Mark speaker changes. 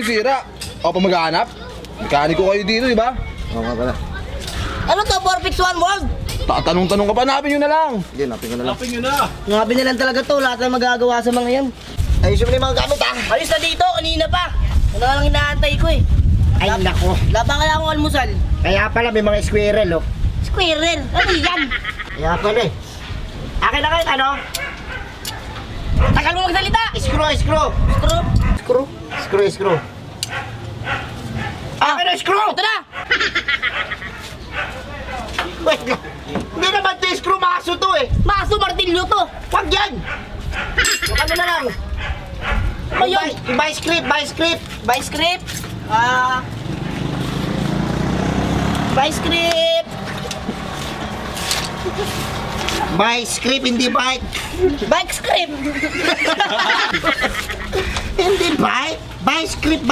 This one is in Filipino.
Speaker 1: Sira. O pa maghahanap? Mekaniko kayo dito, di ba?
Speaker 2: Oo nga pala.
Speaker 3: Ano to, 461 World?
Speaker 1: Tatanong-tanong ka pa, hanapin nyo na lang.
Speaker 2: Sige, napin ko na lang.
Speaker 3: Ngabi na lang talaga to, lahat na magagawa sa mga yan.
Speaker 2: Ayusin mo na yung mga gamit ha.
Speaker 3: Ayos na dito, kanina pa. Ano lang inaantay ko eh.
Speaker 2: Ay nako.
Speaker 3: Laba kaya akong almusal.
Speaker 2: Kaya pala may mga squirrel oh.
Speaker 3: Squirrel, ano yan?
Speaker 2: Kaya pala eh. Akin na kayo ano?
Speaker 3: Tagal mo magsalita.
Speaker 2: Screw. Screw. Akin na screw!
Speaker 3: Ito na.
Speaker 2: Wait lang. Hindi naman ito yung screw, maso to eh.
Speaker 3: Maso, martilyo to.
Speaker 2: Wag yan! Yung ano na lang.
Speaker 3: Ayun.
Speaker 2: Buy script.
Speaker 3: By script. By script.
Speaker 2: Buy script, hindi bike.
Speaker 3: Bike script.
Speaker 2: Hindi bike. Buy script.